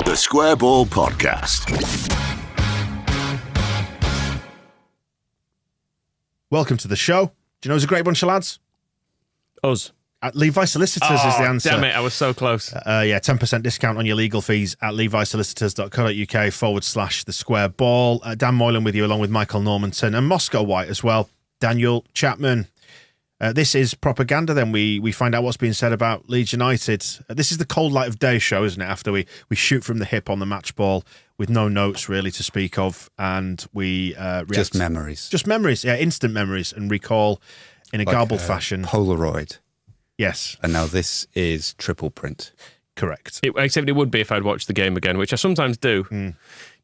The Square Ball Podcast. Welcome to the show. Do you know who's a great bunch of lads? Us. At Levi Solicitors is the answer. Damn it, I was so close. 10% discount on your legal fees at levisolicitors.co.uk/the square ball. Dan Moylan with you, along with Michael Normanton and Moscow White as well. Daniel Chapman. This is propaganda then. We find out what's being said about Leeds United. This is the cold light of day show, isn't it? After we shoot from the hip on the match ball with no notes really to speak of, and we react. Just memories. Just memories, yeah, instant memories, and recall in a garbled fashion. Polaroid. Yes. And now this is triple print. Correct. Except it would be if I'd watched the game again, which I sometimes do.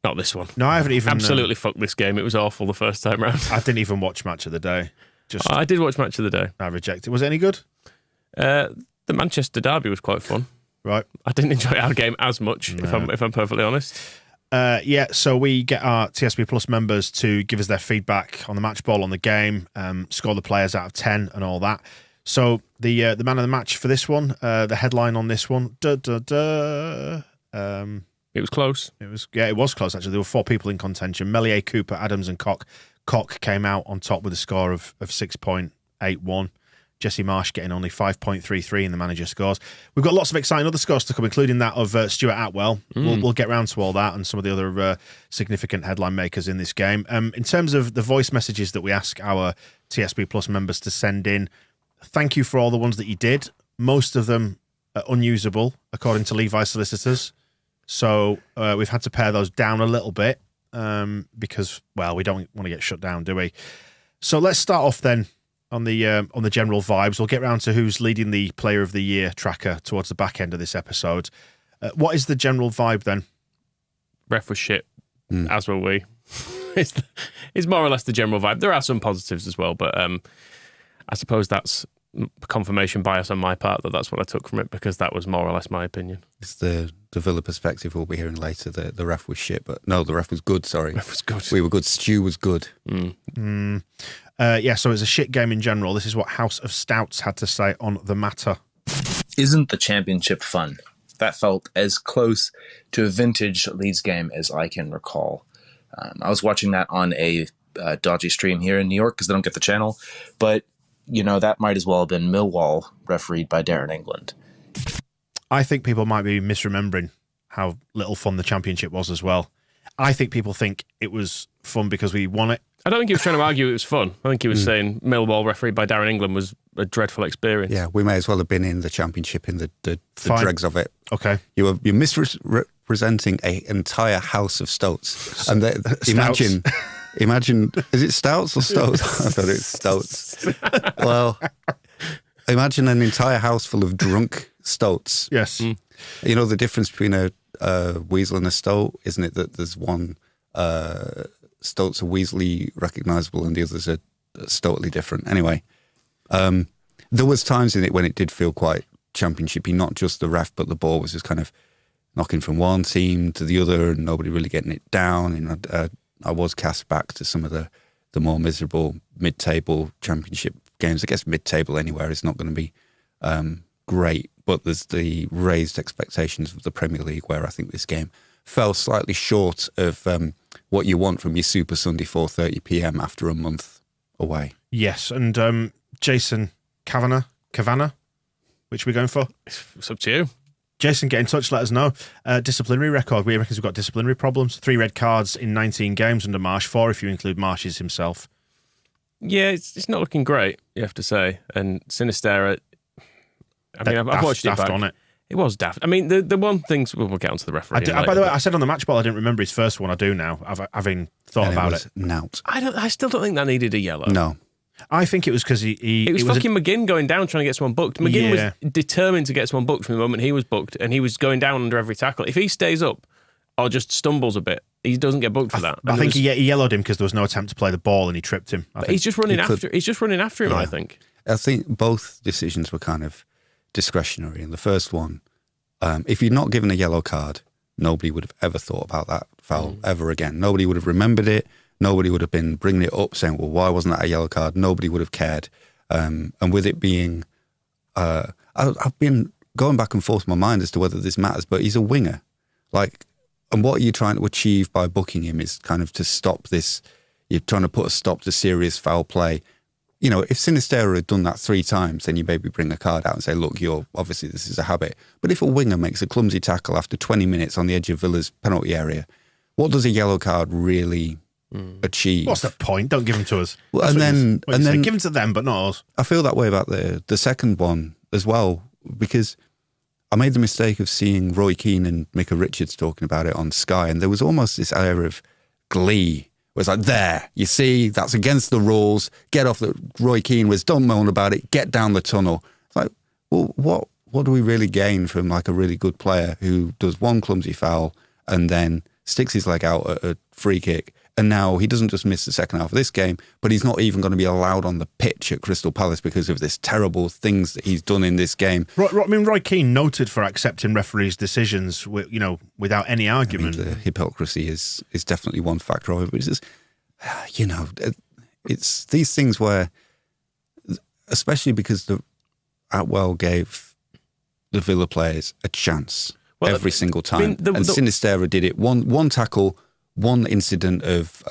Not this one. No, I haven't even... Absolutely fucked this game. It was awful the first time round. I didn't even watch Match of the Day. I did watch Match of the Day. I rejected it. Was it any good? The Manchester derby was quite fun. Right. I didn't enjoy our game as much, if I'm perfectly honest. So we get our TSB Plus members to give us their feedback on the match ball, on the game, score the players out of 10 and all that. So the man of the match for this one, the headline on this one, It was close. It was close actually. There were 4 people in contention: Melier, Cooper, Adams, and Koch. Koch came out on top with a score of 6.81. Jesse Marsh getting only 5.33 in the manager scores. We've got lots of exciting other scores to come, including that of Stuart Attwell. We'll get round to all that and some of the other significant headline makers in this game. In terms of the voice messages that we ask our TSB Plus members to send in, thank you for all the ones that you did. Most of them are unusable, according to Levi Solicitors. So we've had to pare those down a little bit because, well, we don't want to get shut down, do we? So let's start off then on the general vibes. We'll get round to who's leading the Player of the Year tracker towards the back end of this episode. What is the general vibe then? Ref was shit, as were we. It's more or less the general vibe. There are some positives as well, but I suppose that's confirmation bias on my part that's what I took from it, because that was more or less my opinion. It's the Villa perspective we'll be hearing later. The ref was shit, but no, the ref was good, sorry. The ref was good. We were good. Stu was good. So it's a shit game in general. This is what House of Stouts had to say on the matter. Isn't the championship fun? That felt as close to a vintage Leeds game as I can recall. I was watching that on a dodgy stream here in New York because they don't get the channel, but you know, that might as well have been Millwall, refereed by Darren England. I think people might be misremembering how little fun the championship was as well. I think people think it was fun because we won it. I don't think he was trying to argue it was fun. I think he was saying Millwall, refereed by Darren England, was a dreadful experience. Yeah, we may as well have been in the championship in the dregs of it. Okay. You're misrepresenting an entire house of Stoats. And Imagine, is it Stouts or Stoats? I thought it was Stoats. Well, imagine an entire house full of drunk Stoats. Yes. You know the difference between a weasel and a stoat, isn't it? That there's one stoats are weaselly recognisable and the others are totally different. Anyway, there was times in it when it did feel quite championshipy, not just the ref, but the ball was just kind of knocking from one team to the other and nobody really getting it down. You know, I was cast back to some of the more miserable mid-table championship games. I guess mid-table anywhere is not going to be great, but there's the raised expectations of the Premier League where I think this game fell slightly short of what you want from your Super Sunday 4:30 p.m. after a month away. Yes, and Jason Kavanagh, which are we going for? It's up to you. Jason, get in touch, let us know. Disciplinary record. We reckon we've got disciplinary problems. 3 red cards in 19 games under Marsh, 4 if you include Marsh's himself. Yeah, it's not looking great, you have to say. And Sinistera, I've watched it back. On it. It was daft. I mean, the one thing, we'll get onto the referee. By the way, I said on the match ball I didn't remember his first one. I do now, having thought about it. Nout. I still don't think that needed a yellow. No. I think it was because it was fucking McGinn going down trying to get someone booked. McGinn was determined to get someone booked from the moment he was booked, and he was going down under every tackle. If he stays up or just stumbles a bit, he doesn't get booked for that. I think he yellowed him because there was no attempt to play the ball and he tripped him. He's just running after him. Yeah. I think both decisions were kind of discretionary. In the first one, if you'd not given a yellow card, nobody would have ever thought about that foul ever again. Nobody would have remembered it. Nobody would have been bringing it up saying, well, why wasn't that a yellow card? Nobody would have cared. And with it being, I've been going back and forth in my mind as to whether this matters, but he's a winger. Like, And what you're trying to achieve by booking him is kind of to stop this. You're trying to put a stop to serious foul play. You know, if Sinistera had done that 3 times, then you maybe bring a card out and say, look, you're obviously this is a habit. But if a winger makes a clumsy tackle after 20 minutes on the edge of Villa's penalty area, what does a yellow card really achieve? What's the point? Don't give them to us. Well, and then give them to them, but not us. I feel that way about the second one as well, because I made the mistake of seeing Roy Keane and Micah Richards talking about it on Sky, and there was almost this air of glee. It was like, there, you see, that's against the rules. Get off the... Roy Keane was, don't moan about it, get down the tunnel. It's like, well, what do we really gain from like a really good player who does one clumsy foul and then sticks his leg out at a free kick, and now he doesn't just miss the second half of this game, but he's not even going to be allowed on the pitch at Crystal Palace because of this terrible things that he's done in this game. Roy Keane noted for accepting referees' decisions, without any argument. The hypocrisy is definitely one factor of it, but it's just, it's these things where, especially because Attwell gave the Villa players a chance every single time, and Sinistera did it. One tackle, one incident of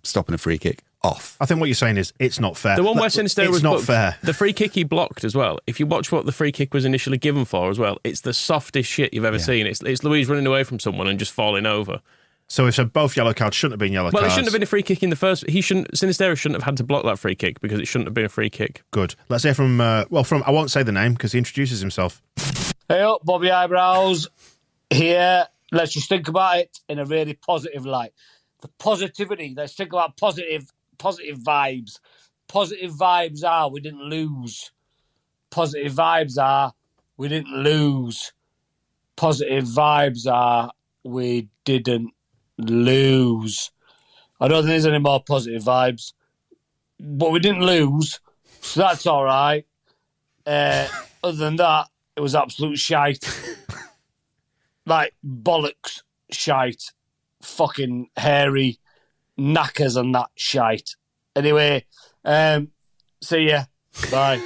stopping a free kick off. I think what you're saying is it's not fair. The one where Sinistera was not booked, fair. The free kick he blocked as well. If you watch what the free kick was initially given for as well, it's the softest shit you've ever seen. It's Louise running away from someone and just falling over. So if both yellow cards shouldn't have been yellow cards. Well, it shouldn't have been a free kick in the first. Sinistera shouldn't have had to block that free kick because it shouldn't have been a free kick. Good. Let's hear from I won't say the name because he introduces himself. Hey up, Bobby Eyebrows here. Let's just think about it in a really positive light. The positivity. Let's think about positive vibes. Positive vibes are we didn't lose. Positive vibes are we didn't lose. Positive vibes are we didn't lose. I don't think there's any more positive vibes. But we didn't lose, so that's all right. Other than that, it was absolute shite. Like bollocks shite. Fucking hairy knackers and that shite. Anyway, see ya. Bye.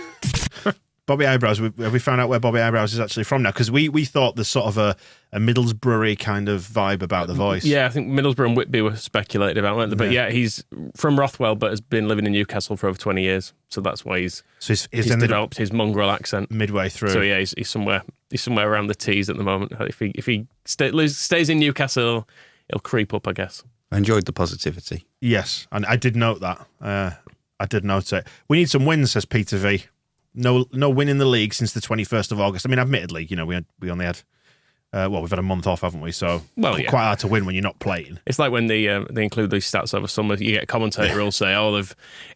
Bobby Eyebrows, have we found out where Bobby Eyebrows is actually from now? Because we thought there's sort of a Middlesbrough kind of vibe about the voice. Yeah, I think Middlesbrough and Whitby were speculated about, weren't they? But yeah, he's from Rothwell, but has been living in Newcastle for over 20 years. So that's why he's developed his mongrel accent midway through. So yeah, he's somewhere around the T's at the moment. If he stays in Newcastle, he'll creep up, I guess. I enjoyed the positivity. Yes, and I did note that. I did note it. We need some wins, says Peter V. No win in the league since the 21st of August. I mean, admittedly, we only had, we've had a month off, haven't we? So quite hard to win when you're not playing. It's like when they include these stats over summer. You get a commentator who'll say,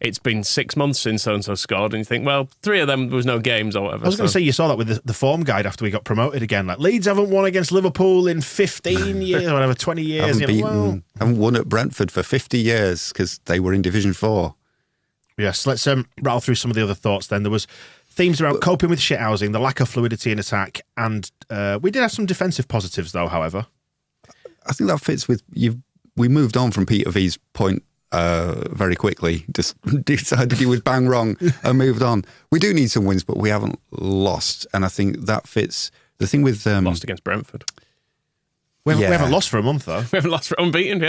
it's been 6 months since so-and-so scored, and you think, well, 3 of them, there was no games or whatever. I was going to say, you saw that with the form guide after we got promoted again. Like, Leeds haven't won against Liverpool in 15 years or whatever, 20 years. Haven't won at Brentford for 50 years because they were in Division 4. Yes, let's rattle through some of the other thoughts then. There was themes around coping with shithousing, the lack of fluidity in attack, and we did have some defensive positives, though, however. I think that fits with you. We moved on from Peter V's point very quickly, just decided he was bang wrong and moved on. We do need some wins, but we haven't lost, and I think that fits. The thing with... lost against Brentford. We haven't lost for a month, though. We haven't lost for unbeaten,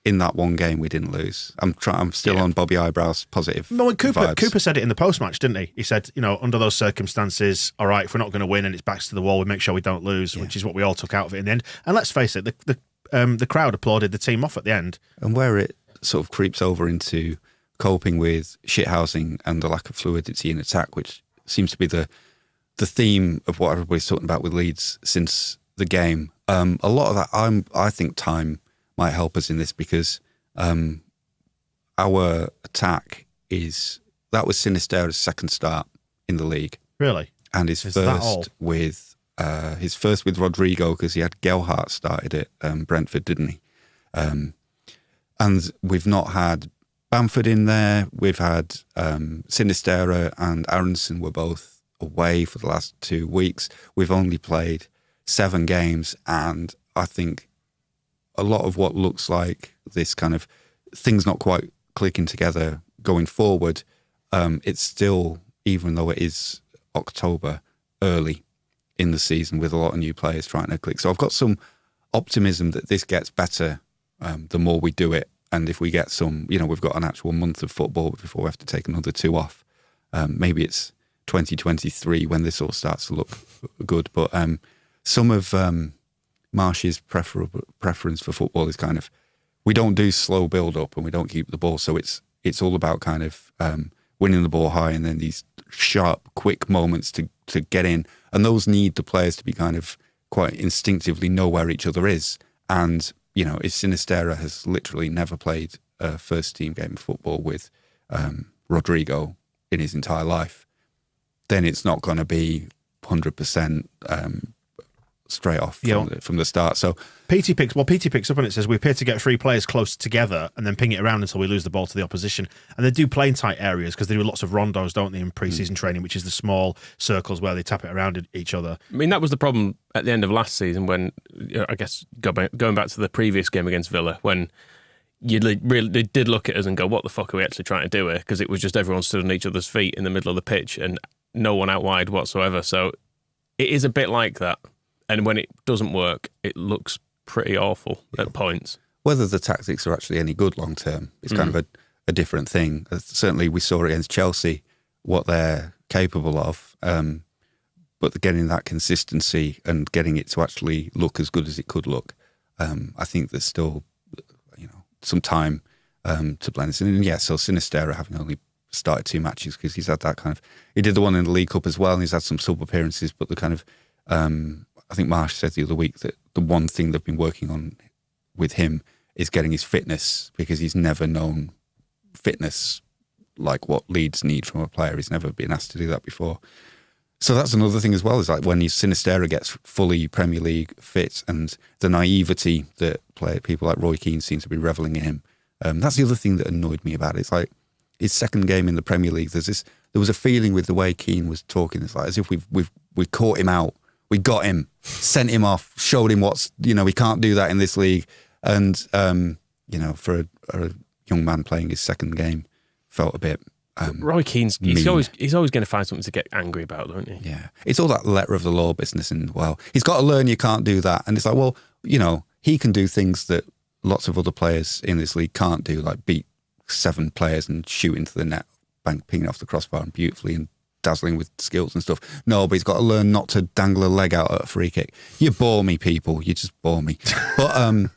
In that one game, we didn't lose. I'm still on Bobby Eyebrows' positive vibes. Cooper said it in the post-match, didn't he? He said, under those circumstances, all right, if we're not going to win and it's backs to the wall, we make sure we don't lose, which is what we all took out of it in the end. And let's face it, the crowd applauded the team off at the end. And where it sort of creeps over into coping with shithousing and the lack of fluidity in attack, which seems to be the theme of what everybody's talking about with Leeds since the game. A lot of that, I think time might help us in this because our attack that was Sinistera's second start in the league. Really? And his first with Rodrigo, because he had Gelhardt started at Brentford, didn't he? And we've not had Bamford in there. We've had Sinistera and Aronson were both away for the last 2 weeks. We've only played 7 games, and I think a lot of what looks like this kind of things not quite clicking together going forward, it's still, even though it is October, early in the season with a lot of new players trying to click. So I've got some optimism that this gets better the more we do it. And if we get some, we've got an actual month of football before we have to take another 2 off. Maybe it's 2023 when this all starts to look good. But some of Marsh's preference for football is kind of, we don't do slow build up and we don't keep the ball. So it's all about kind of winning the ball high and then these sharp, quick moments to get in. And those need the players to be kind of quite instinctively know where each other is. And, if Sinisterra has literally never played a first team game of football with Rodrigo in his entire life, then it's not going to be 100% straight off from the start. So PT picks up on it, says we appear to get 3 players close together and then ping it around until we lose the ball to the opposition. And they do play in tight areas because they do lots of rondos, don't they, in pre-season training, which is the small circles where they tap it around each other. I mean, that was the problem at the end of last season when, I guess, going back to the previous game against Villa, when they did look at us and go, what the fuck are we actually trying to do here? Because it was just everyone stood on each other's feet in the middle of the pitch and no one out wide whatsoever. So it is a bit like that. And when it doesn't work, it looks pretty awful at points. Whether the tactics are actually any good long term is kind of a different thing. Certainly we saw against Chelsea what they're capable of, but getting that consistency and getting it to actually look as good as it could look, I think there's still some time to blend this in. And yeah, so Sinisterra having only started 2 matches because he's had that kind of... He did the one in the League Cup as well and he's had some sub-appearances, but the kind of... I think Marsh said the other week that the one thing they've been working on with him is getting his fitness, because he's never known fitness like what Leeds need from a player. He's never been asked to do that before. So that's another thing as well, is like when Sinisterra gets fully Premier League fit and the naivety that people like Roy Keane seem to be revelling in him. That's the other thing that annoyed me about it. It's like his second game in the Premier League. There was a feeling with the way Keane was talking. It's like as if we've caught him out. We got him, sent him off, showed him we can't do that in this league. And, for a young man playing his second game, felt a bit Roy Keane's, he's always going to find something to get angry about, don't he? Yeah. It's all that letter of the law business. And, he's got to learn you can't do that. And it's like, he can do things that lots of other players in this league can't do, like beat 7 players and shoot into the net, pinging off the crossbar and beautifully and dazzling with skills and stuff. No, but he's got to learn not to dangle a leg out at a free kick. You bore me, people. You just bore me. But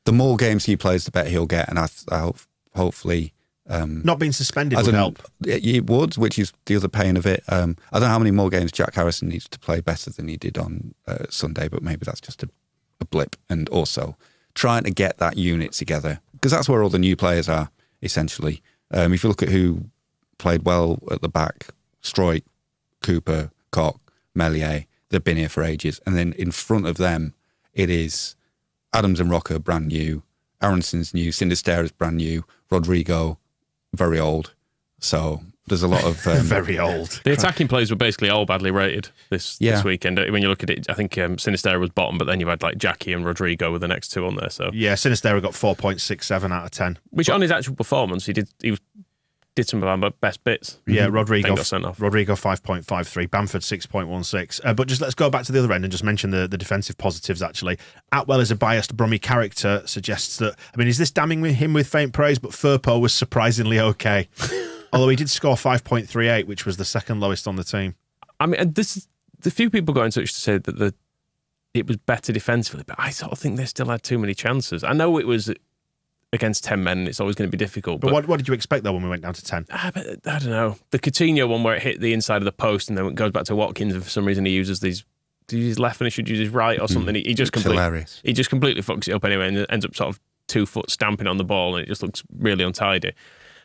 the more games he plays, the better he'll get. And I hope, hopefully... not being suspended would help. It would, which is the other pain of it. I don't know how many more games Jack Harrison needs to play better than he did on Sunday, but maybe that's just a blip. And also trying to get that unit together, because that's where all the new players are, essentially. If you look at who played well at the back, Stroik, Cooper, Koch, Meslier, they've been here for ages. And then in front of them, it is Adams and Rocker, brand new. Aronson's new. Sinisterra's brand new. Rodrigo, very old. So there's a lot of... very old. The attacking players were basically all badly rated this weekend. When you look at it, I think Sinisterra was bottom, but then you had like Jackie and Rodrigo were the next 2 on there. So yeah, Sinisterra got 4.67 out of 10. Which on his actual performance, he did some of our best bits. Yeah, Rodrigo got sent off. Rodrigo 5.53, Bamford 6.16. But just let's go back to the other end and just mention the defensive positives, actually. Attwell is a biased Brummy character, suggests that, is this damning him with faint praise, but Firpo was surprisingly okay. Although he did score 5.38, which was the second lowest on the team. The few people got in touch to say that it was better defensively, but I sort of think they still had too many chances. I know it was against 10 men, and it's always going to be difficult. But what did you expect, though, when we went down to 10? I don't know. The Coutinho one where it hit the inside of the post and then it goes back to Watkins, and for some reason he uses his left and he should use his right or something. He just completely fucks it up anyway and ends up sort of 2 foot stamping on the ball, and it just looks really untidy.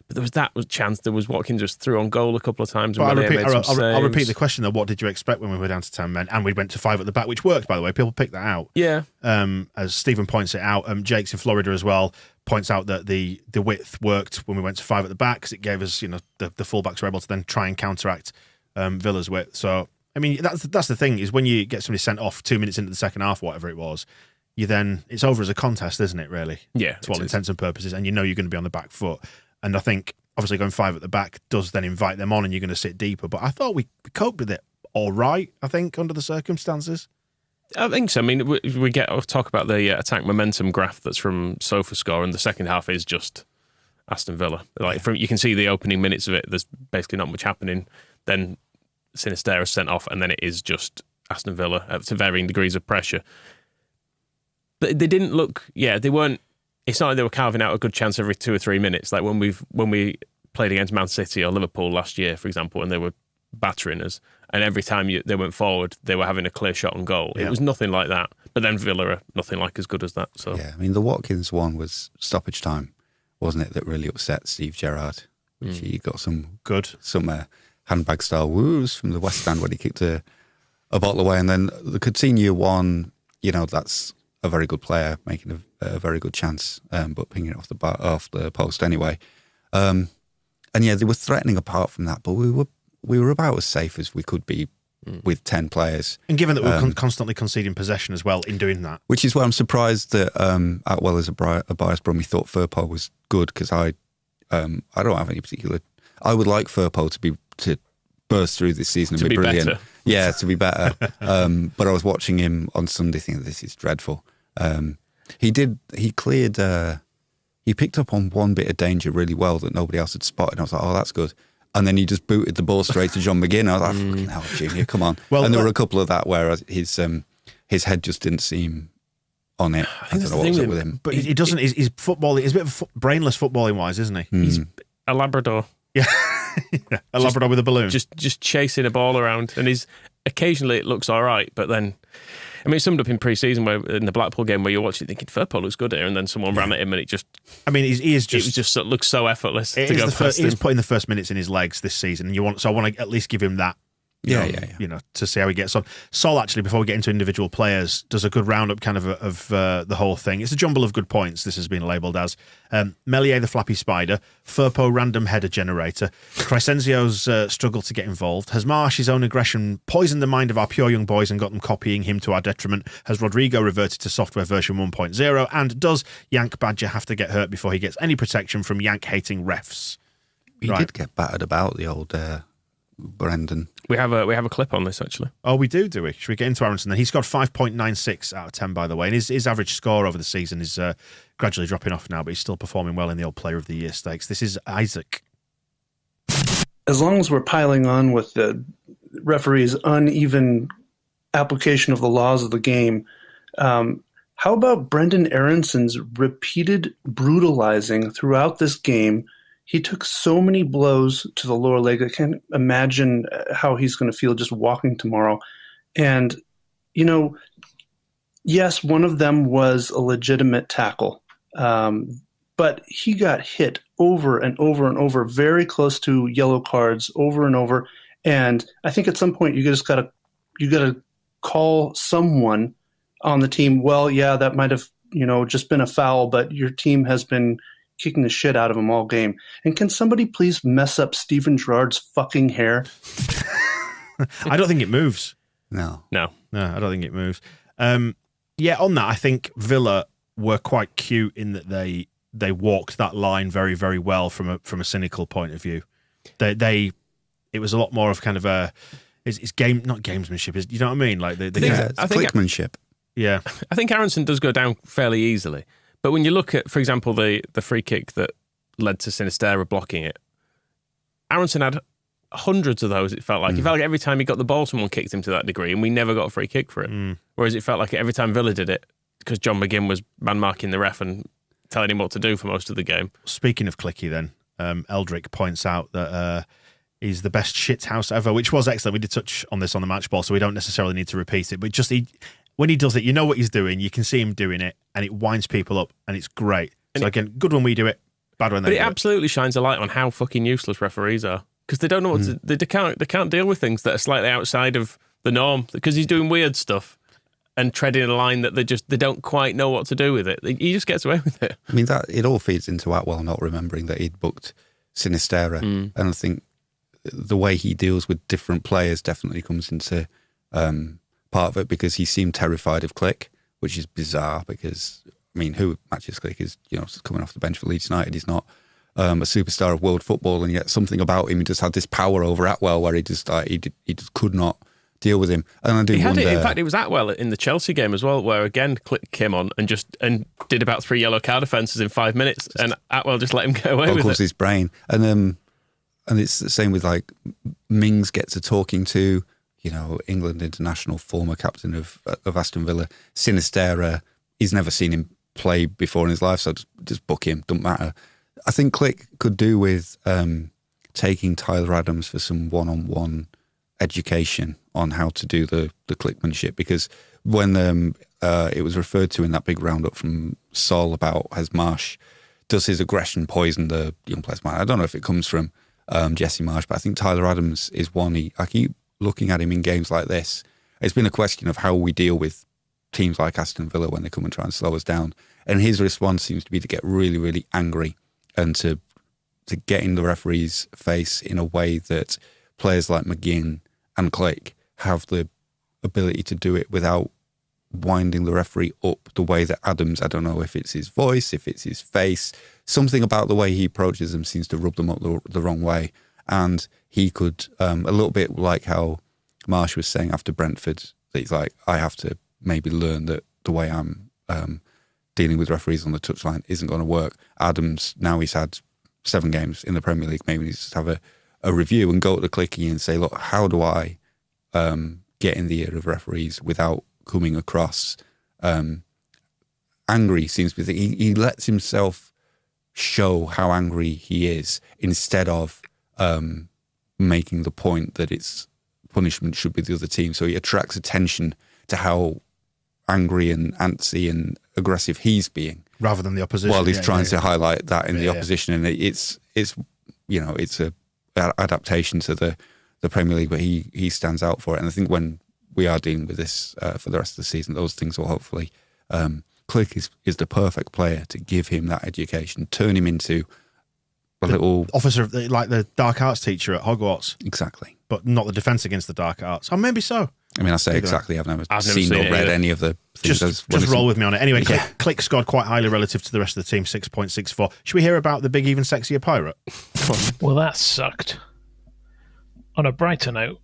But there was that chance. There was Watkins just threw on goal a couple of times. I'll repeat the question, though. What did you expect when we were down to 10 men? And we went to 5 at the back, which worked, by the way. People picked that out. Yeah. As Stephen points it out, Jake's in Florida as well, points out that the width worked when we went to 5 at the back, because it gave us, the fullbacks were able to then try and counteract Villa's width. So, that's the thing, is when you get somebody sent off 2 minutes into the second half, whatever it was, it's over as a contest, isn't it, really? Yeah. To all intents and purposes, and you're going to be on the back foot. And I think, obviously, going 5 at the back does then invite them on, and you're going to sit deeper. But I thought we coped with it all right, I think, under the circumstances. I think so. I mean, we talk about the attack momentum graph that's from SofaScore, and the second half is just Aston Villa. Like you can see the opening minutes of it. There's basically not much happening. Then Sinisterra is sent off, and then it is just Aston Villa to varying degrees of pressure. But they didn't look. Yeah, they weren't. It's not like they were carving out a good chance every 2 or 3 minutes. Like when we played against Man City or Liverpool last year, for example, and they were battering us, and every time they went forward, they were having a clear shot on goal. Yeah. It was nothing like that. But then Villa are nothing like as good as that. So yeah, I mean, the Watkins one was stoppage time, wasn't it? That really upset Steve Gerrard. Which he got some handbag style woos from the West Stand when he kicked a bottle away, and then the Coutinho one. You know, that's a very good player making a very good chance, but pinging it off the post anyway. And yeah, they were threatening apart from that, but we were about as safe as we could be with 10 players. And given that we were constantly conceding possession as well in doing that. Which is why I'm surprised that Attwell is a biased Brummy thought Firpo was good, because I don't have any particular... I would like Firpo to burst through this season and be brilliant. Better. Yeah, to be better. But I was watching him on Sunday thinking, this is dreadful. He picked up on one bit of danger really well that nobody else had spotted. I was like, oh, that's good. And then he just booted the ball straight to John McGinn. I was like, fucking hell, Junior, come on. Well, and there were a couple of that where his head just didn't seem on it. I don't know what was up with him. But he doesn't. He's footballing. He's a bit of brainless footballing wise, isn't he? He's a Labrador. Yeah, a Labrador with a balloon. Just chasing a ball around, and occasionally it looks all right, but then. I mean, it summed up in pre-season where in the Blackpool game where you're watching thinking Firpo looks good here, and then someone ran at him and it just. I mean, he is just. It just looks so effortless to go past him. He's putting the first minutes in his legs this season, and I want to at least give him that. You know, to see how he gets on. Sol, actually, before we get into individual players, does a good roundup kind of the whole thing. It's a jumble of good points, this has been labelled as. Meslier, the flappy spider. Firpo, random header generator. Crescenzio's struggle to get involved. Has Marsh's own aggression poisoned the mind of our pure young boys and got them copying him to our detriment? Has Rodrigo reverted to software version 1.0? And does Yank Badger have to get hurt before he gets any protection from Yank-hating refs? He did get battered about, the old... Brendan. We have a clip on this, actually. Oh, we do we? Should we get into Aronson then? He's got 5.96 out of 10, by the way, and his average score over the season is gradually dropping off now, but he's still performing well in the old Player of the Year stakes. This is Isaac. As long as we're piling on with the referee's uneven application of the laws of the game, how about Brendan Aronson's repeated brutalizing throughout this game? He took so many blows to the lower leg. I can't imagine how he's going to feel just walking tomorrow. And, you know, yes, one of them was a legitimate tackle, but he got hit over and over and over, very close to yellow cards over and over. And I think at some point you got to call someone on the team. Well, yeah, that might have, just been a foul, but your team has been kicking the shit out of him all game. And can somebody please mess up Steven Gerrard's fucking hair? I don't think it moves. No, I don't think it moves. On that, I think Villa were quite cute in that they walked that line very, very well from a cynical point of view. It was a lot more of kind of it's game, not gamesmanship. You know what I mean? Like it's clickmanship. Yeah, I think Aronson does go down fairly easily. But when you look at, for example, the free kick that led to Sinisterra blocking it, Aronson had hundreds of those, it felt like. It felt like every time he got the ball, someone kicked him to that degree, and we never got a free kick for it. Whereas it felt like every time Villa did it, because John McGinn was man-marking the ref and telling him what to do for most of the game. Speaking of clicky then, Eldrick points out that he's the best shithouse ever, which was excellent. We did touch on this on the match ball, so we don't necessarily need to repeat it. But just when he does it, you know what he's doing. You can see him doing it, and it winds people up, and it's great. So again, good when we do it, bad when they do it. But it absolutely shines a light on how fucking useless referees are, because they don't know what to, they can't deal with things that are slightly outside of the norm, because he's doing weird stuff and treading a line that they don't quite know what to do with it. He just gets away with it. I mean, that it all feeds into Attwell not remembering that he'd booked Sinisterra, and I think the way he deals with different players definitely comes into part of it, because he seemed terrified of Click, which is bizarre because, I mean, who matches Click is, coming off the bench for Leeds United. He's not a superstar of world football, and yet something about him, he just had this power over Attwell where he just he just could not deal with him. And I do He had wonder. it. In fact, it was Attwell in the Chelsea game as well, where again Click came on and did about 3 yellow card offences in 5 minutes, and Attwell just let him get away with it. His brain, and it's the same with like Mings gets a talking to. England international, former captain of Aston Villa, Sinistera. He's never seen him play before in his life, so just book him. Doesn't matter. I think Click could do with taking Tyler Adams for some one-on-one education on how to do the clickmanship, because when it was referred to in that big roundup from Sol about has Marsh, does his aggression poison the young player's mind? I don't know if it comes from Jesse Marsh, but I think Tyler Adams is one. I keep looking at him in games like this. It's been a question of how we deal with teams like Aston Villa when they come and try and slow us down. And his response seems to be to get really, really angry and to get in the referee's face in a way that players like McGinn and Click have the ability to do it without winding the referee up the way that Adams, I don't know if it's his voice, if it's his face, something about the way he approaches them seems to rub them up the wrong way. And he could, a little bit like how Marsh was saying after Brentford, that he's like, I have to maybe learn that the way I'm dealing with referees on the touchline isn't going to work. Adams, now he's had 7 games in the Premier League, maybe needs to have a review and go to the clicky and say, look, how do I get in the ear of referees without coming across angry? Seems to be he lets himself show how angry he is instead of making the point that its punishment should be the other team. So he attracts attention to how angry and antsy and aggressive he's being, rather than the opposition. While he's trying to highlight that in the opposition, and it's a adaptation to the Premier League, but he stands out for it. And I think when we are dealing with this for the rest of the season, those things will hopefully Click is the perfect player to give him that education, turn him into a little officer, like the dark arts teacher at Hogwarts. Exactly. But not the defence against the dark arts. Or maybe so. I mean, I say exactly. I've never seen or read any of the things. Just roll with me on it. Anyway, Click scored quite highly relative to the rest of the team, 6.64. Should we hear about the big, even sexier pirate? Well, that sucked. On a brighter note,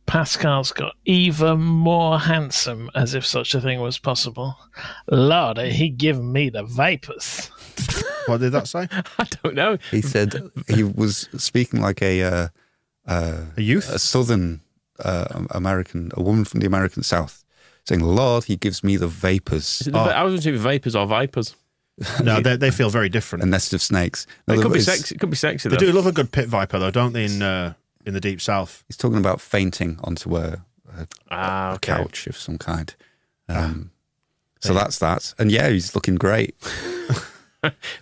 Pascal's got even more handsome, as if such a thing was possible. Lord, he given me the vapors. What did that say? I don't know. He said he was speaking like a youth, a southern American, a woman from the American South, saying, "Lord, he gives me the vapors." I was going to say vapors or vipers. No, they feel very different. A nest of snakes. No, it could be sexy. It could be sexy. They do love a good pit viper, though, don't they? In the deep south, he's talking about fainting onto a couch of some kind. So that's that. And yeah, he's looking great.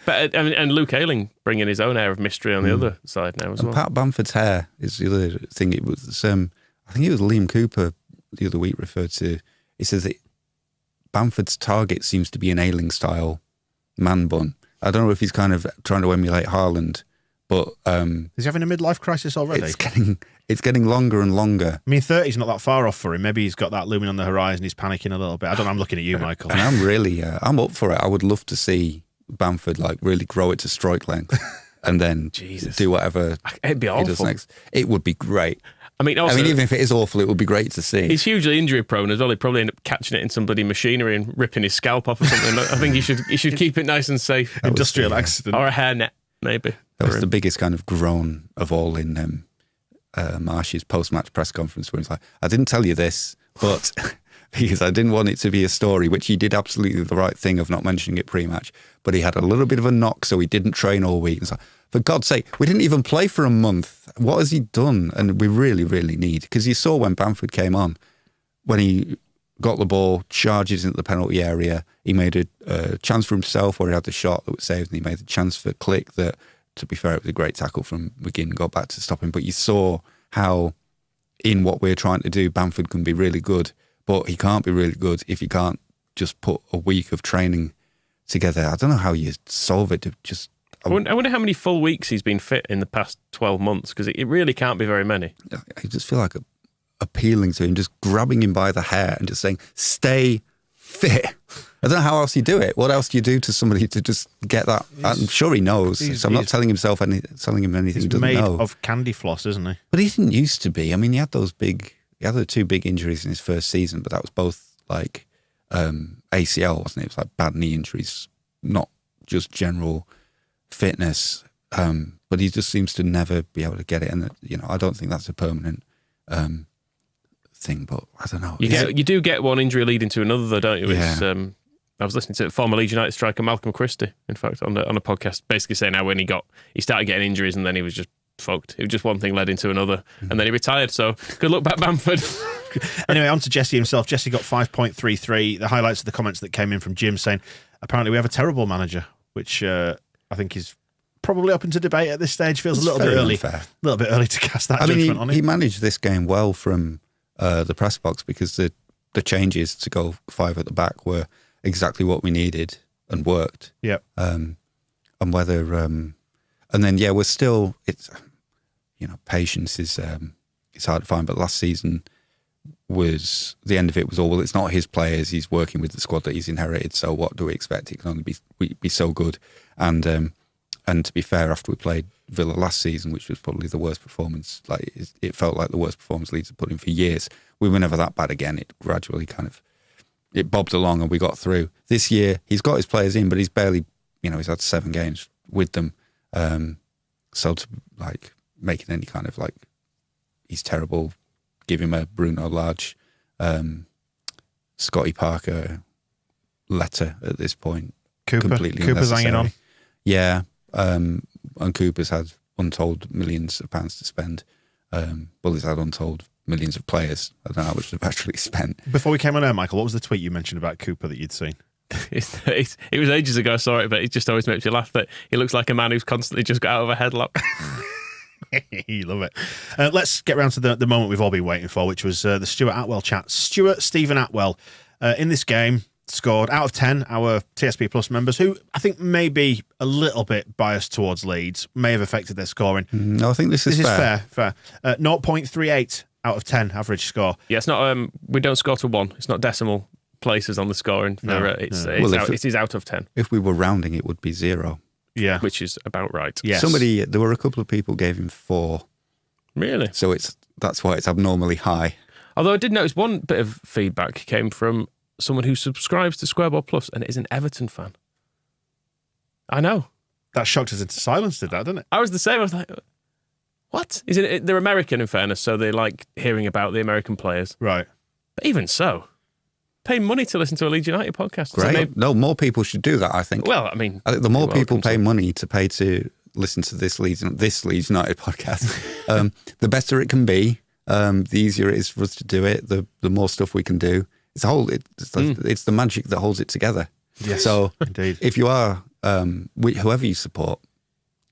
But and Luke Ayling bringing his own air of mystery on the other side now as well. Pat Bamford's hair is the other thing. It was I think it was Liam Cooper the other week referred to. He says that Bamford's target seems to be an Ayling style man bun. I don't know if he's kind of trying to emulate Haaland, but is he having a midlife crisis already? It's getting longer and longer. I mean, 30's not that far off for him. Maybe he's got that looming on the horizon. He's panicking a little bit. I don't know. I'm looking at you, Michael. And I'm really, I'm up for it. I would love to see Bamford like really grow it to strike length and then do whatever It'd be awful. he does next. It would be great. I mean, even if it is awful, it would be great to see. He's hugely injury prone as well. He'd probably end up catching it in some bloody machinery and ripping his scalp off or something. I think you should keep it nice and safe. Industrial accident. Or a hairnet, maybe. That was the biggest kind of groan of all in Marsh's post-match press conference, where he's like, I didn't tell you this, but because I didn't want it to be a story, which he did absolutely the right thing of not mentioning it pre-match, but he had a little bit of a knock, so he didn't train all week. It's like, for God's sake, we didn't even play for a month. What has he done? And we really, really need, because you saw when Bamford came on, when he got the ball, charges into the penalty area, he made a chance for himself where he had the shot that was saved, and he made the chance for Click that, to be fair, it was a great tackle from McGinn, got back to stop him. But you saw how, in what we're trying to do, Bamford can be really good, but he can't be really good if you can't just put a week of training together. I don't know how you solve it. I wonder how many full weeks he's been fit in the past 12 months, because it really can't be very many. I just feel like appealing to him, just grabbing him by the hair and just saying, stay fit. I don't know how else you do it. What else do you do to somebody to just get that? I'm sure he knows. So I'm not telling him anything he doesn't know. He's made of candy floss, isn't he? But he didn't used to be. I mean, he had those big he had the two big injuries in his first season, but that was both like ACL, wasn't it? It was like bad knee injuries, not just general fitness. But he just seems to never be able to get it, and I don't think that's a permanent thing. But I don't know. You do get one injury leading to another, though, don't you? Yeah. I was listening to former Leeds United striker Malcolm Christie, in fact, on a podcast, basically saying how when he started getting injuries, and then he was just fucked. It was just one thing led into another, and then he retired. So good luck back Bamford. Anyway, on to Jesse himself. Jesse got 5.33. The highlights of the comments that came in from Jim saying, apparently we have a terrible manager, which I think is probably open to debate at this stage. Feels a little bit early. A little bit early to cast that judgment on it. He managed this game well from the press box, because the changes to go 5 at the back were exactly what we needed and worked. Yep. And whether and then we're still, it's patience is it's hard to find, but last season was, the end of it was all, well, it's not his players, he's working with the squad that he's inherited, so what do we expect? It can only be so good. And to be fair, after we played Villa last season, which was probably the worst performance, like it felt like the worst performance Leeds had put in for years, we were never that bad again. It gradually it bobbed along and we got through. This year, he's got his players in, but he's barely, he's had 7 games with them. So to making any kind of he's terrible, give him a Bruno Lage, Scotty Parker letter at this point. Cooper's hanging on. Yeah. And Cooper's had untold millions of pounds to spend. Bully's had untold millions of players. I don't know how much they've actually spent. Before we came on air, Michael, what was the tweet you mentioned about Cooper that you'd seen? It was ages ago, sorry, but it just always makes you laugh that he looks like a man who's constantly just got out of a headlock. You love it. Let's get round to the moment we've all been waiting for, which was the Stuart Attwell chat. Stephen Attwell, in this game, scored out of 10, our TSP Plus members, who I think may be a little bit biased towards Leeds, may have affected their scoring. No, I think this is fair. 0.38 out of 10 average score. Yeah, it's not. We don't score to 1. It's not decimal places on the scoring. It is out of 10. If we were rounding, it would be 0. Yeah, which is about right. Yes. There were a couple of people gave him 4. Really? So that's why it's abnormally high. Although I did notice one bit of feedback came from someone who subscribes to Squareball Plus and is an Everton fan. I know. That shocked us into silence, did that, didn't it? I was the same. I was like, what? They're American, in fairness, so they like hearing about the American players. Right. But even so, pay money to listen to a Leeds United podcast. Great. No, more people should do that, I think. Well, I think the more people pay money to listen to this Leeds United podcast, the better it can be. The easier it is for us to do it. The more stuff we can do. It's the magic that holds it together. Yes, so indeed. If you are whoever you support,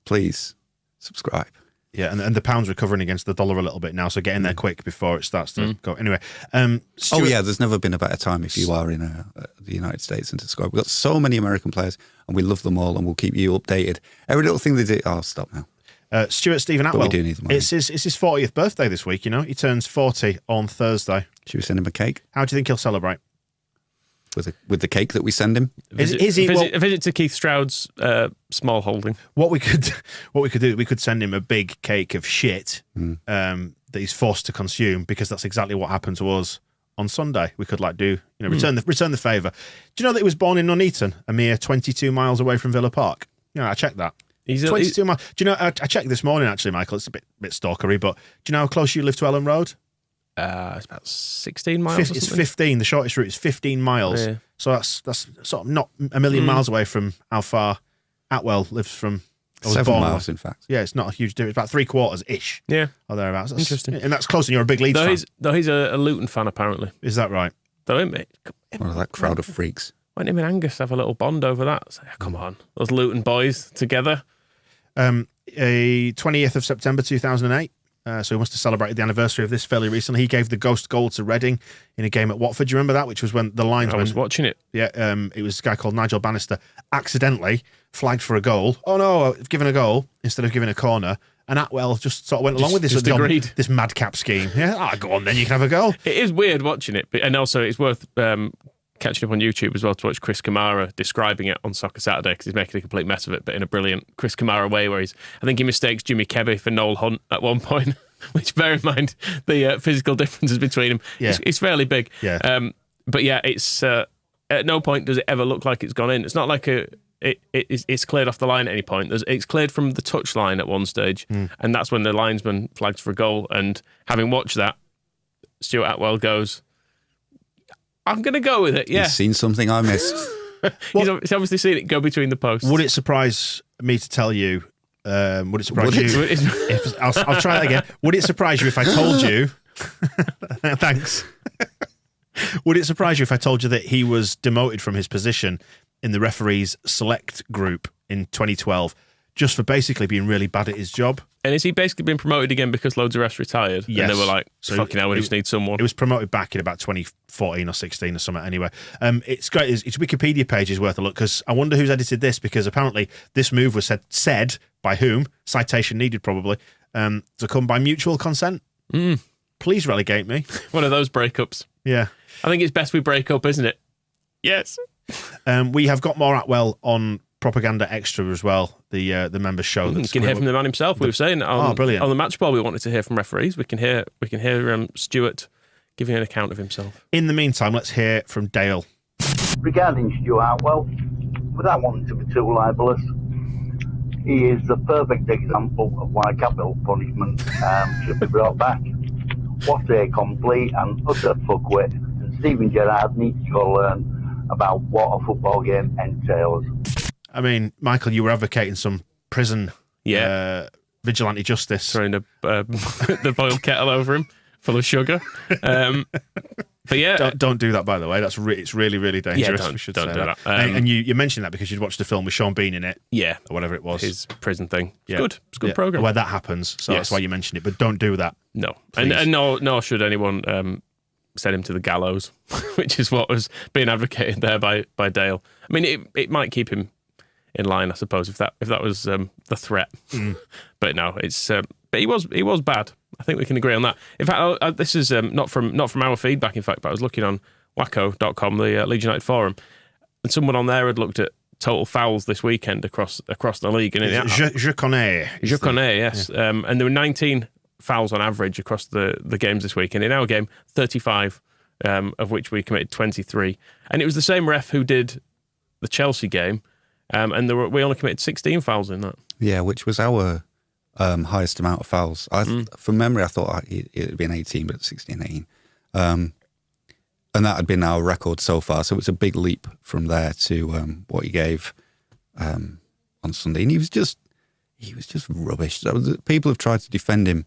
please subscribe. Yeah, and the pound's recovering against the dollar a little bit now, so get in there quick before it starts to go. Anyway, Stuart, there's never been a better time if you are in the United States and to subscribe. We've got so many American players, and we love them all, and we'll keep you updated. Every little thing they do. Oh, stop now. Stephen Attwell. But we do need the money. It's his 40th birthday this week. He turns 40 on Thursday. Should we send him a cake? How do you think he'll celebrate? With the cake that we send him? A visit to Keith Stroud's small holding. What we could do, we could send him a big cake of shit that he's forced to consume, because that's exactly what happened to us on Sunday. We could return the favour. Do you know that he was born in Nuneaton, a mere 22 miles away from Villa Park? I checked that. 22 miles. Do you know? I checked this morning actually, Michael. It's a bit stalkery, but do you know how close you live to Ellen Road? It's about 16 miles. It's 15. The shortest route is 15 miles. Yeah. So that's sort of not a million miles away from how far Attwell lives from. 7 miles, in fact. Yeah, it's not a huge difference. It's about 3/4-ish. Yeah, or thereabouts. That's interesting, and that's close. And you're a big Leeds fan. Though he's a Luton fan, apparently. Is that right? Though that crowd of freaks. Why didn't him and Angus have a little bond over that? So, come on, those Luton boys together. A 20th of September 2008. So he must have celebrated the anniversary of this fairly recently. He gave the ghost goal to Reading in a game at Watford. Do you remember that? Which was when the linesman... I was watching it. Yeah, it was a guy called Nigel Bannister accidentally flagged for a goal. Oh no, I've given a goal instead of giving a corner. And Attwell just sort of went along with this madcap scheme. Yeah, go on then, you can have a goal. It is weird watching it, and also it's worth catching up on YouTube as well to watch Chris Kamara describing it on Soccer Saturday, because he's making a complete mess of it, but in a brilliant Chris Kamara way, where I think he mistakes Jimmy Kebby for Noel Hunt at one point. which bear in mind the physical differences between them. Yeah. It's fairly big. Yeah. But yeah, it's at no point does it ever look like it's gone in. It's not like it's cleared off the line at any point. It's cleared from the touch line at one stage, and that's when the linesman flags for a goal. And having watched that, Stuart Attwell goes, I'm going to go with it, yeah. He's seen something I missed. He's obviously seen it go between the posts. Would it surprise me to tell you? Would it surprise you? I'll try that again. Would it surprise you if I told you? Thanks. Would it surprise you if I told you that he was demoted from his position in the referees' select group in 2012 just for basically being really bad at his job? And is he basically been promoted again because loads of refs retired? Yes. And they were like, fucking hell, we just need someone. It was promoted back in about 2014 or 16 or something anyway. It's great. Its Wikipedia page is worth a look because I wonder who's edited this, because apparently this move was said by whom, citation needed probably, to come by mutual consent. Please relegate me. One of those breakups. Yeah. I think it's best we break up, isn't it? Yes. We have got more Attwell on Propaganda Extra as well, the members show. You can hear from the man himself. We were saying brilliant. on the match ball we wanted to hear from referees. We can hear Stuart giving an account of himself. In the meantime, let's hear from Dale. Regarding Stuart Attwell, without wanting to be too libelous, he is the perfect example of why capital punishment should be brought back. What a complete and utter fuckwit. And Steven Gerrard needs to go learn about what a football game entails. I mean, Michael, you were advocating some prison vigilante justice. Throwing the boiled kettle over him full of sugar. But yeah, don't do that. By the way, it's really, really dangerous. Yeah, we should don't say do that. that. And you mentioned that because you'd watched a film with Sean Bean in it, yeah, or whatever it was, his prison thing. It's Yeah. good. It's a good program where that happens. So that's why you mentioned it. But don't do that. No, Please. and nor should anyone send him to the gallows, which is what was being advocated there by Dale. I mean, it might keep him in line, I suppose, if that was the threat. But no, it's but he was bad. I think we can agree on that. In fact, this is not from our feedback. In fact, but I was looking on wacko.com, the Leeds United forum, and someone on there had looked at total fouls this weekend across the league. And Je connais, yes. Yeah. And there were 19 fouls on average across the games this week. And in our game, 35, of which we committed 23. And it was the same ref who did the Chelsea game, and we only committed 16 fouls in that. Yeah, which was our highest amount of fouls. From memory, I thought it had been 18, but it's 16-18. And that had been our record so far. So it was a big leap from there to what he gave on Sunday. And he was just rubbish. People have tried to defend him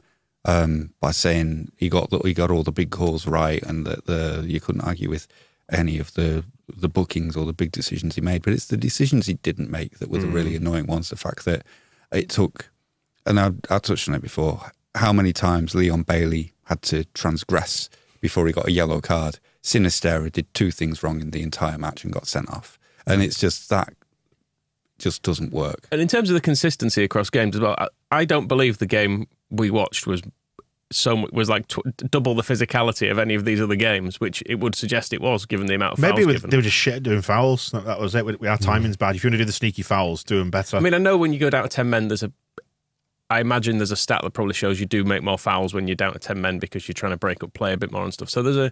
by saying he got all the big calls right, and that you couldn't argue with any of the bookings or the big decisions he made. But it's the decisions he didn't make that were the really annoying ones. The fact that it took, and I touched on it before, how many times Leon Bailey had to transgress before he got a yellow card. Sinistera did 2 things wrong in the entire match and got sent off. And it's just that just doesn't work. And in terms of the consistency across games as well, I don't believe the game we watched was like double the physicality of any of these other games, which it would suggest it was, given the amount of fouls given. They were just shit at doing fouls. That was it. Our timing's bad. If you want to do the sneaky fouls, do them better. I mean, I know when you go down to 10 men, I imagine there's a stat that probably shows you do make more fouls when you're down to 10 men because you're trying to break up play a bit more and stuff. So there's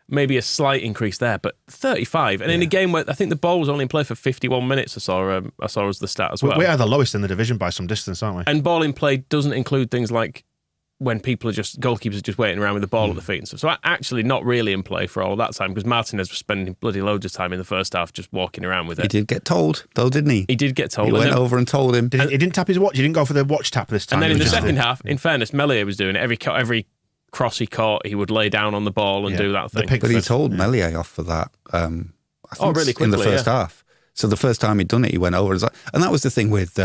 maybe a slight increase there, but 35. And in a game where I think the ball was only in play for 51 minutes, I saw as the stat as well. We are the lowest in the division by some distance, aren't we? And ball in play doesn't include things like when goalkeepers are just waiting around with the ball at the feet and stuff. So actually not really in play for all of that time, because Martinez was spending bloody loads of time in the first half just walking around with it. He did get told, though, didn't he? He did get told. He went over and told him. He didn't tap his watch. He didn't go for the watch tap this time. And then in the second half, in fairness, Meslier was doing it. Every cross he caught, he would lay down on the ball and do that thing. But he told Meslier off for that. I think really quickly, in the first half. So the first time he'd done it, he went over. And that was the thing with,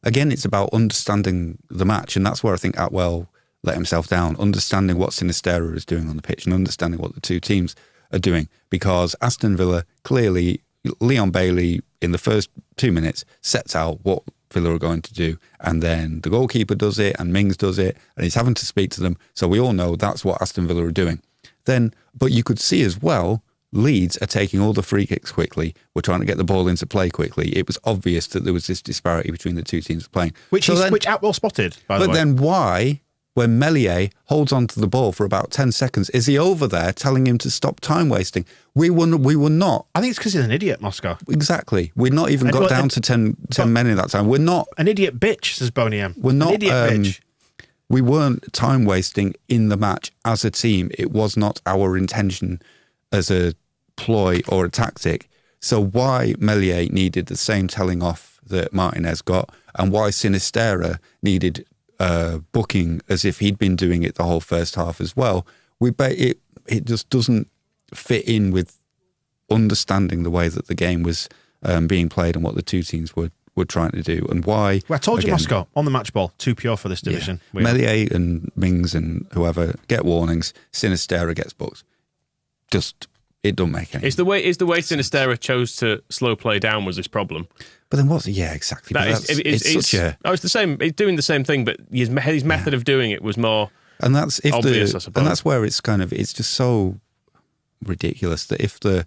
again, it's about understanding the match. And that's where I think Attwell let himself down, understanding what Sinistera is doing on the pitch and understanding what the two teams are doing. Because Aston Villa, clearly, Leon Bailey, in the first 2 minutes, sets out what Villa are going to do. And then the goalkeeper does it and Mings does it and he's having to speak to them. So we all know that's what Aston Villa are doing. But you could see as well, Leeds are taking all the free kicks quickly. We're trying to get the ball into play quickly. It was obvious that there was this disparity between the two teams playing. Which Attwell spotted, by the way. But then why when Meslier holds onto the ball for about 10 seconds. Is he over there telling him to stop time wasting? We were not. I think it's because he's an idiot, Moscow. Exactly. We'd not even got down to 10 men in that time. We're not. An idiot bitch, says Boney M. We're not. An idiot bitch. We weren't time wasting in the match as a team. It was not our intention as a ploy or a tactic. So why Meslier needed the same telling off that Martinez got, and why Sinistera needed booking as if he'd been doing it the whole first half as well, it just doesn't fit in with understanding the way that the game was being played and what the two teams were trying to do, and why. Well, I told you, Moscow, on the match ball, too pure for this division. Yeah. Meslier and Mings and whoever get warnings. Sinistera gets booked. Just, it don't make any. It's the way Sinistera chose to slow play down was his problem. But then what's exactly? It's such a. Oh, it's the same. He's doing the same thing, but his method of doing it was more. And that's obvious, I suppose. And that's where it's just so ridiculous that if the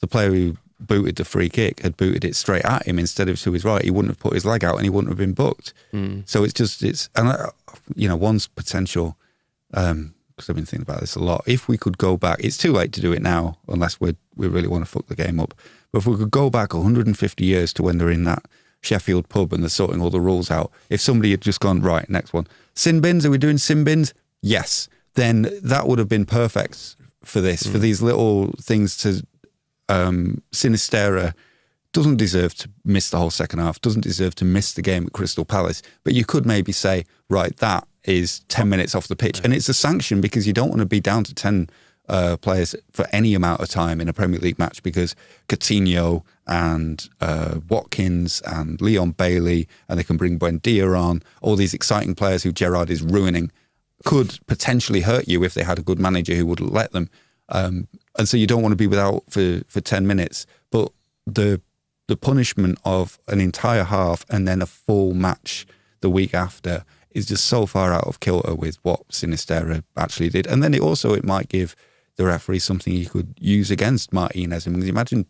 player who booted the free kick had booted it straight at him instead of to his right, he wouldn't have put his leg out and he wouldn't have been booked. So one's potential. Because I've been thinking about this a lot. If we could go back, it's too late to do it now, unless we really want to fuck the game up. But if we could go back 150 years to when they're in that Sheffield pub and they're sorting all the rules out, if somebody had just gone, right, next one, sin bins, are we doing sin bins? Yes. Then that would have been perfect for this, for these little things to, Sinistera doesn't deserve to miss the whole second half, doesn't deserve to miss the game at Crystal Palace. But you could maybe say, right, that is 10 minutes off the pitch. And it's a sanction because you don't want to be down to 10 players for any amount of time in a Premier League match, because Coutinho and Watkins and Leon Bailey, and they can bring Buendia on, all these exciting players who Gerrard is ruining, could potentially hurt you if they had a good manager who would let them. And so you don't want to be without for 10 minutes. But the punishment of an entire half and then a full match the week after is just so far out of kilter with what Sinistera actually did. And then it might give the referee something he could use against Martinez. I mean, imagine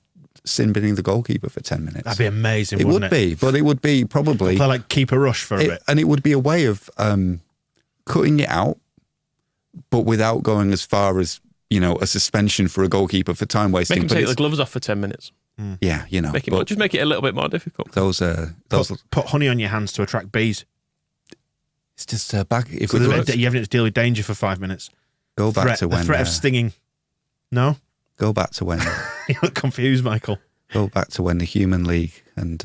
sin-binning the goalkeeper for 10 minutes. That'd be amazing, it wouldn't would be, but it would be probably... Play like keep a rush for a bit. And it would be a way of cutting it out, but without going as far as, a suspension for a goalkeeper for time wasting. Make him take the gloves off for 10 minutes. Yeah, just make it a little bit more difficult. Put honey on your hands to attract bees. It's just back. If you're having to deal with danger for 5 minutes. Go back to when the threat of stinging. No. Go back to when you look confused, Michael. Go back to when the Human League and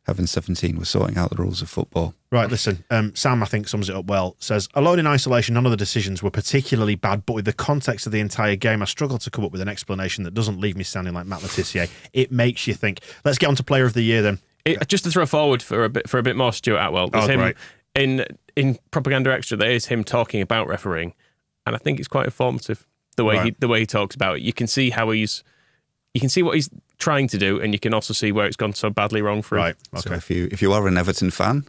Heaven 17 was sorting out the rules of football. Right, listen. Sam, I think, sums it up well. Says, alone in isolation, none of the decisions were particularly bad, but with the context of the entire game, I struggle to come up with an explanation that doesn't leave me sounding like Matt Letizia. It makes you think. Let's get on to Player of the Year then. Just to throw forward for a bit more, Stuart Attwell. Right. In Propaganda Extra, there is him talking about refereeing, and I think it's quite informative the way he talks about it. You can see what he's trying to do, and you can also see where it's gone so badly wrong for him. Right. Okay. So if you are an Everton fan,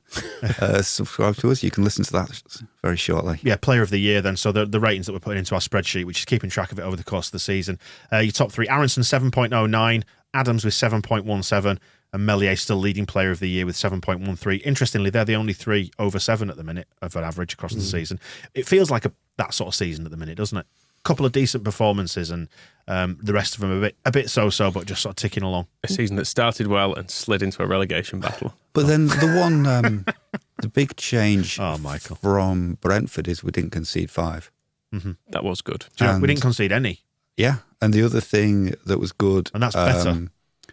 subscribe to us. You can listen to that very shortly. Yeah, Player of the Year then. So the ratings that we're putting into our spreadsheet, which is keeping track of it over the course of the season. Your top three: Aronson 7.09, Adams with 7.17. And Meslier still leading Player of the Year with 7.13. Interestingly, they're the only three over 7 at the minute of an average across the season. It feels like that sort of season at the minute, doesn't it? A couple of decent performances and the rest of them a bit so-so, but just sort of ticking along. A season that started well and slid into a relegation battle. But then the one, the big change Michael, from Brentford is we didn't concede 5. Mm-hmm. That was good. We didn't concede any. Yeah, and the other thing that was good... And that's better.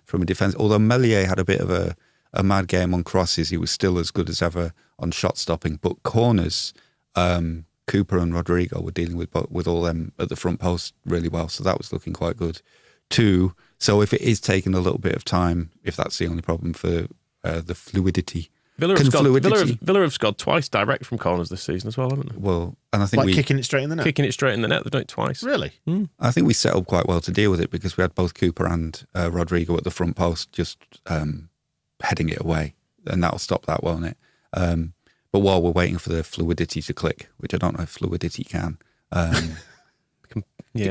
From a defence, although Meslier had a bit of a mad game on crosses, he was still as good as ever on shot stopping. But corners, Cooper and Rodrigo were dealing with all them at the front post really well, so that was looking quite good too. So if it is taking a little bit of time, if that's the only problem for the fluidity. Villa have scored twice direct from corners this season as well, haven't they? Well, and I think kicking it straight in the net. They've done it twice. Really? I think we set up quite well to deal with it because we had both Cooper and Rodrigo at the front post just heading it away, and that'll stop that, won't it? But while we're waiting for the fluidity to click, which I don't know if fluidity can,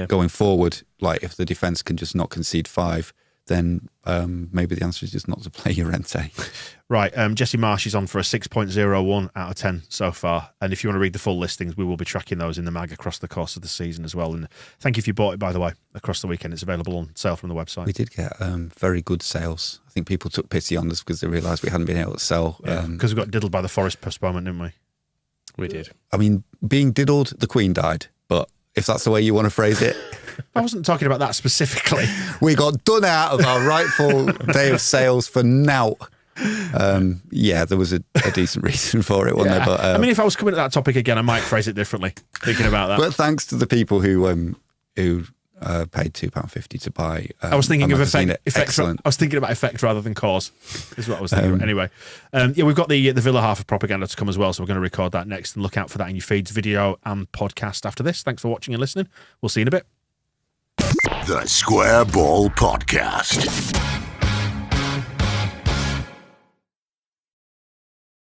going forward, like if the defence can just not concede 5, then maybe the answer is just not to play Llorente. Right, Jesse Marsh is on for a 6.01 out of 10 so far. And if you want to read the full listings, we will be tracking those in the mag across the course of the season as well. And thank you if you bought it, by the way, across the weekend. It's available on sale from the website. We did get very good sales. I think people took pity on us because they realised we hadn't been able to sell. Because we got diddled by the Forest postponement, didn't we? We did. I mean, being diddled, the Queen died. But if that's the way you want to phrase it... I wasn't talking about that specifically. We got done out of our rightful day of sales for now. There was a decent reason for it, wasn't there? But, I mean, if I was coming at that topic again, I might phrase it differently, thinking about that. But thanks to the people who paid £2.50 to buy. I was thinking of effect. Excellent. I was thinking about effect rather than cause, is what I was thinking about. Anyway, we've got the Villa half of propaganda to come as well, so we're going to record that next and look out for that in your feeds, video and podcast after this. Thanks for watching and listening. We'll see you in a bit. The Square Ball Podcast.